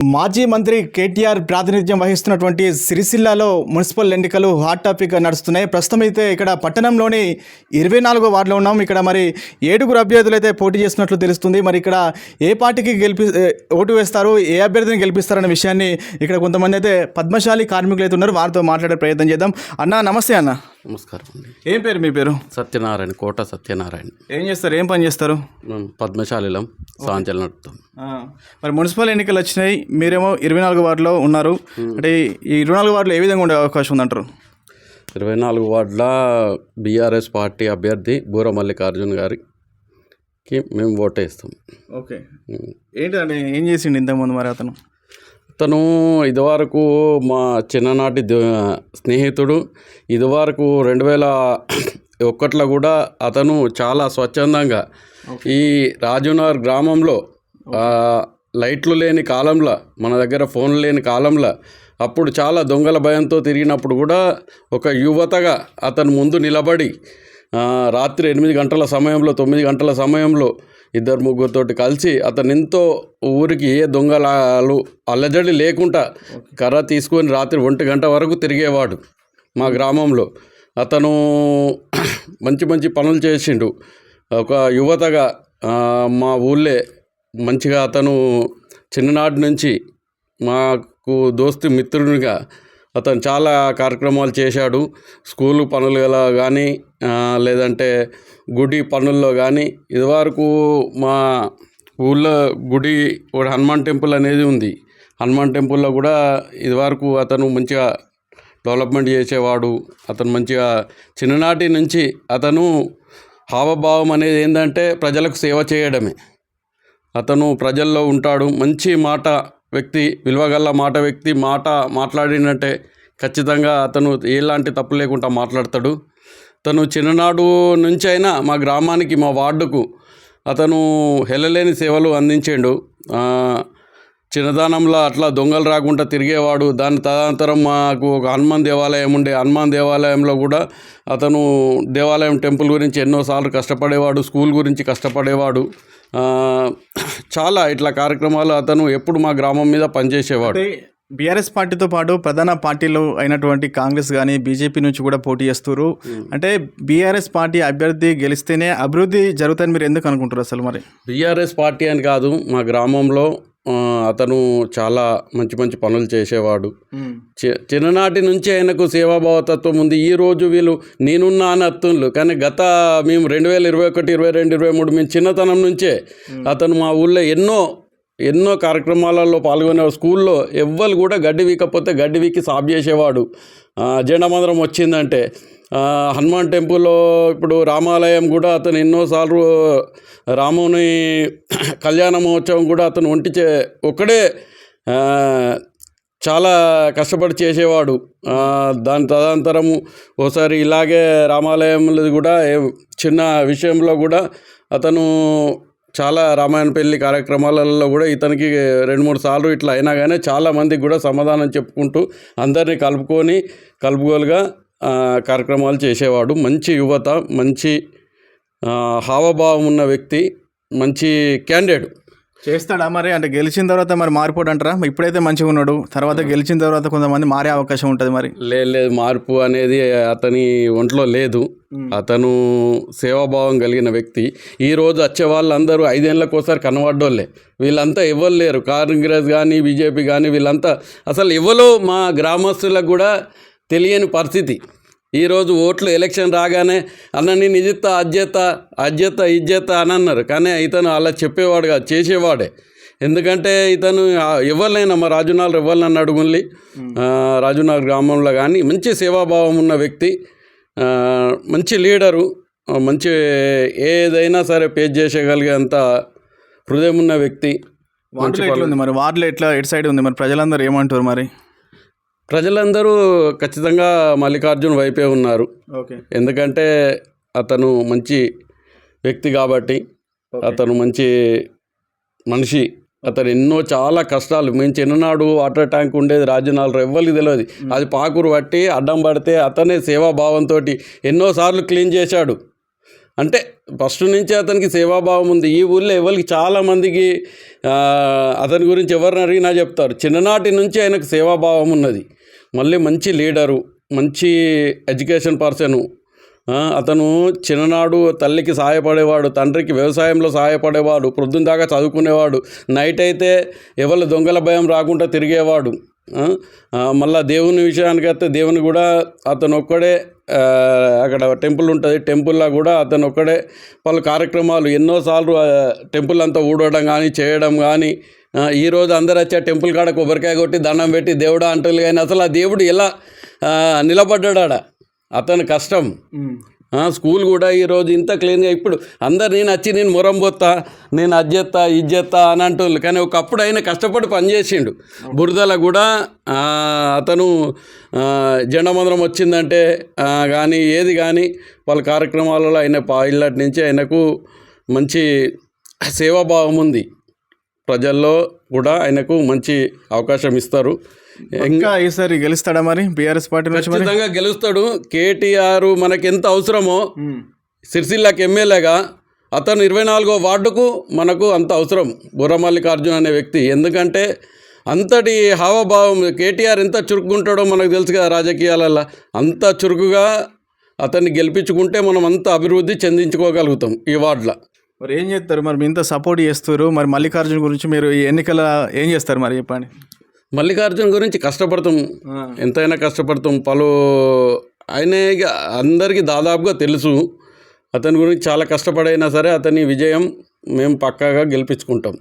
మాజీ మంత్రి కేటీఆర్ ప్రాతినిధ్యం వహిస్తున్నటువంటి సిరిసిల్లాలో మున్సిపల్ ఎన్నికలు హాట్ టాపిక్గా నడుస్తున్నాయి. ప్రస్తుతం అయితే ఇక్కడ పట్టణంలోని 24వ వార్డులో ఉన్నాం. ఇక్కడ మరి 7 అభ్యర్థులు అయితే పోటీ చేస్తున్నట్లు తెలుస్తుంది. మరి ఇక్కడ ఏ పార్టీకి ఓటు వేస్తారు, ఏ అభ్యర్థిని గెలిపిస్తారనే విషయాన్ని ఇక్కడ కొంతమంది అయితే పద్మశాలి కార్మికులు అయితే ఉన్నారు, వారితో మాట్లాడే ప్రయత్నం చేద్దాం. అన్న నమస్తే. అన్న నమస్కారం అండి. ఏం పేరు మీ పేరు? సత్యనారాయణ, కోట సత్యనారాయణ. ఏం చేస్తారు, ఏం పని చేస్తారు? పద్మశాలిలం సాంచలు నడుపుతాం. మరి మున్సిపల్ ఎన్నికలు వచ్చినాయి, మీరేమో 24 వార్డులో ఉన్నారు. అంటే ఈ 24 వార్డులో ఏ విధంగా ఉండే అవకాశం ఉందంటారు? 24 వార్డుల బీఆర్ఎస్ పార్టీ అభ్యర్థి బూర మల్లికార్జున్ గారికి మేము ఓటేస్తాం. ఓకే, ఏంటంటే ఏం చేసిండు ఇంతకుముందు మరి అతను? ఇదివరకు మా చిన్ననాటి స్నేహితుడు. ఇదివరకు 2001లో కూడా అతను చాలా స్వచ్ఛందంగా ఈ రాజునగర్ గ్రామంలో లైట్లు లేని కాలంలో, మన దగ్గర ఫోన్లు లేని కాలంలో, అప్పుడు చాలా దొంగల భయంతో తిరిగినప్పుడు కూడా ఒక యువతగా అతను ముందు నిలబడి రాత్రి 8 గంటల సమయంలో 9 గంటల సమయంలో 2-3 కలిసి అతను ఎంతో ఊరికి ఏ దొంగలు అల్లజడి లేకుండా కర్ర తీసుకొని రాత్రి 1 గంట వరకు తిరిగేవాడు మా గ్రామంలో. అతను మంచి మంచి పనులు చేసిండు. ఒక యువతగా మా ఊళ్ళే మంచిగా అతను చిన్ననాటి నుంచి మాకు దోస్తు మిత్రునిగా అతను చాలా కార్యక్రమాలు చేశాడు. స్కూలు పనులు కానీ లేదంటే గుడి పనుల్లో కానీ. ఇదివరకు మా ఊళ్ళో గుడి హనుమాన్ టెంపుల్ అనేది ఉంది. హనుమాన్ టెంపుల్లో కూడా ఇదివరకు అతను మంచిగా డెవలప్మెంట్ చేసేవాడు. అతను మంచిగా చిన్ననాటి నుంచి అతను హావభావం అనేది ఏంటంటే ప్రజలకు సేవ చేయడమే. అతను ప్రజల్లో ఉంటాడు. మంచి మాట వ్యక్తి, విలువగల మాట వ్యక్తి. మాట్లాడినట్టే ఖచ్చితంగా అతను ఎలాంటి తప్పు లేకుండా మాట్లాడతాడు. తను చిన్ననాడు నుంచి అయినా మా గ్రామానికి, మా వార్డుకు అతను హెలలేని సేవలు అందించాడు. చిన్నదానంలో అట్లా దొంగలు రాకుండా తిరిగేవాడు. దాని తదనంతరం మాకు ఒక హనుమాన్ దేవాలయం ఉండే. హనుమాన్ దేవాలయంలో కూడా అతను దేవాలయం టెంపుల్ గురించి ఎన్నోసార్లు కష్టపడేవాడు. స్కూల్ గురించి కష్టపడేవాడు. చాలా ఇట్లా కార్యక్రమాలు అతను ఎప్పుడు మా గ్రామం మీద పనిచేసేవాడు. బీఆర్ఎస్ పార్టీతో పాటు ప్రధాన పార్టీలు అయినటువంటి కాంగ్రెస్ కానీ బీజేపీ నుంచి కూడా పోటీ చేస్తారు. అంటే బీఆర్ఎస్ పార్టీ అభ్యర్థి గెలిస్తేనే అభివృద్ధి జరుగుతుందని మీరు ఎందుకు అనుకుంటారు అసలు? మరి బీఆర్ఎస్ పార్టీ అని కాదు, మా గ్రామంలో అతను చాలా మంచి మంచి పనులు చేసేవాడు. చిన్ననాటి నుంచి ఆయనకు సేవాభావతత్వం ఉంది. ఈరోజు వీళ్ళు నేనున్నా అని అత్తులు, కానీ మేము 2021, 22, 23 మేము చిన్నతనం నుంచే అతను మా ఊళ్ళో ఎన్నో కార్యక్రమాలలో పాల్గొనేవాడు. స్కూల్లో ఎవ్వరు కూడా గడ్డి వీకపోతే గడ్డి వీకి సాఫ్ చేసేవాడు. జెండా మందిరం వచ్చిందంటే హనుమాన్ టెంపుల్లో, ఇప్పుడు రామాలయం కూడా అతను ఎన్నోసార్లు రాముని కళ్యాణ మహోత్సవం కూడా అతను ఒక్కడే చాలా కష్టపడి చేసేవాడు. దాని తదనంతరము ఓసారి ఇలాగే రామాలయంలో కూడా చిన్న విషయంలో కూడా అతను చాలా రామాయణ పెళ్లి కార్యక్రమాలలో కూడా ఇతనికి 2-3 సార్లు ఇట్లా అయినా కానీ చాలామందికి కూడా సమాధానం చెప్పుకుంటూ అందరినీ కలుపుగోలుగా కార్యక్రమాలు చేసేవాడు. మంచి యువత, మంచి హావభావం ఉన్న వ్యక్తి, మంచి క్యాండిడేట్. చేస్తాడా మరి? అంటే గెలిచిన తర్వాత మరి మారిపోడు అంటారా? ఇప్పుడైతే మంచిగా ఉన్నాడు, తర్వాత గెలిచిన తర్వాత కొంతమంది మారే అవకాశం ఉంటుంది. మరి లేదు, మార్పు అనేది అతని ఒంట్లో లేదు. అతను సేవాభావం కలిగిన వ్యక్తి. ఈరోజు వచ్చే వాళ్ళందరూ 5 ఏళ్ళకోసారి కనబడ్డోళ్ళే. వీళ్ళంతా ఎవరు లేరు. కాంగ్రెస్ కానీ బీజేపీ కానీ వీళ్ళంతా అసలు ఎవరో మా గ్రామస్తులకు కూడా తెలియని పరిస్థితి. ఈరోజు ఓట్లు ఎలక్షన్ రాగానే అన్న నేను అజ్జెత్తా ఇజ్జెత్తా అని అన్నారు. కానీ ఇతను అలా చెప్పేవాడు కాదు, చేసేవాడే. ఎందుకంటే ఇతను ఎవరినైనా మా రాజునగర్ ఎవరినన్ను అడుగుల్లి, రాజునగర్ గ్రామంలో కానీ మంచి సేవాభావం ఉన్న వ్యక్తి, మంచి లీడరు, మంచి ఏదైనా సరే పేజ్ చేసేయగలిగేంత హృదయం ఉన్న వ్యక్తి. మరి వార్డులో ఎటు సైడ్ ఉంది మరి? ప్రజలందరూ ఏమంటారు మరి? ప్రజలందరూ ఖచ్చితంగా మల్లికార్జున్ వైపే ఉన్నారు. ఎందుకంటే అతను మంచి వ్యక్తి కాబట్టి, అతను మంచి మనిషి. అతను చాలా కష్టాలు, మేము చిన్ననాడు వాటర్ ట్యాంక్ ఉండేది రాజునగర్, ఎవ్వరికి తెలియదు. అది పాకురు పట్టి అడ్డం పడితే అతనే సేవాభావంతో ఎన్నోసార్లు క్లీన్ చేశాడు. అంటే ఫస్ట్ నుంచి అతనికి సేవాభావం ఉంది. ఈ ఊళ్ళో ఎవరికి చాలామందికి అతని గురించి ఎవరిని అడిగినా చెప్తారు, చిన్ననాటి నుంచి ఆయనకు సేవాభావం ఉన్నది. మళ్ళీ మంచి లీడరు, మంచి ఎడ్యుకేషన్ పర్సను. అతను చిన్ననాడు తల్లికి సహాయపడేవాడు, తండ్రికి వ్యవసాయంలో సహాయపడేవాడు, ప్రొద్దున దాకా చదువుకునేవాడు, నైట్ అయితే ఎవరి దొంగల భయం రాకుండా తిరిగేవాడు. మళ్ళీ దేవుని విషయానికి వస్తే దేవుని కూడా అతను ఒక్కడే, అక్కడ టెంపుల్ ఉంటుంది, టెంపుల్లో కూడా అతను ఒక్కడే పలు కార్యక్రమాలు ఎన్నోసార్లు టెంపుల్ అంతా ఊడవడం కానీ చేయడం కానీ. ఈరోజు అందరు వచ్చి ఆ టెంపుల్ కాడ కొబ్బరికాయ కొట్టి దండం పెట్టి దేవుడా అంటారు, కానీ అసలు ఆ దేవుడు ఎలా నిలబడ్డాడ, అతని కష్టం. స్కూల్ కూడా ఈరోజు ఇంత క్లీన్గా, ఇప్పుడు అందరు నేను వచ్చి నేను మొరం పోతా, నేను అది చేస్తా ఇది చేస్తా అని అంటున్నారు, కానీ ఒకప్పుడు ఆయన కష్టపడి పనిచేసిండు. బురదల కూడా అతను జెండమందరం వచ్చిందంటే కానీ ఏది కానీ వాళ్ళ కార్యక్రమాలలో ఆయన ఇళ్ళటి నుంచి ఆయనకు మంచి సేవాభావం ఉంది. ప్రజల్లో కూడా ఆయనకు మంచి అవకాశం ఇస్తారు. ఇంకా ఈసారి గెలుస్తాడా మరి బీఆర్ఎస్ పార్టీ నుంచి? ఖచ్చితంగా గెలుస్తాడు. కేటీఆర్ మనకి ఎంత అవసరమో సిరిసిల్లకి ఎమ్మెల్యేగా అతను 24వ వార్డుకు మనకు అంత అవసరం బుర్ర మల్లికార్జున అనే వ్యక్తి. ఎందుకంటే అంతటి హావభావం, కేటీఆర్ ఎంత చురుకుంటాడో మనకు తెలుసు కదా రాజకీయాలలో. అంత చురుకుగా అతన్ని గెలిపించుకుంటే మనం అంత అభివృద్ధి చెందించుకోగలుగుతాం ఈ వార్డులో. మరి ఏం చేస్తారు మరి? మీ ఇంత సపోర్ట్ చేస్తారు, మరి మల్లికార్జున గురించి మీరు ఈ ఎన్నికల ఏం చేస్తారు మరి చెప్పండి? మల్లికార్జున గురించి కష్టపడతాం, ఎంతైనా కష్టపడతాం. ఆయన అందరికీ దాదాపుగా తెలుసు. అతని గురించి చాలా కష్టపడైనా సరే అతని విజయం మేము పక్కాగా గెలిపించుకుంటాం.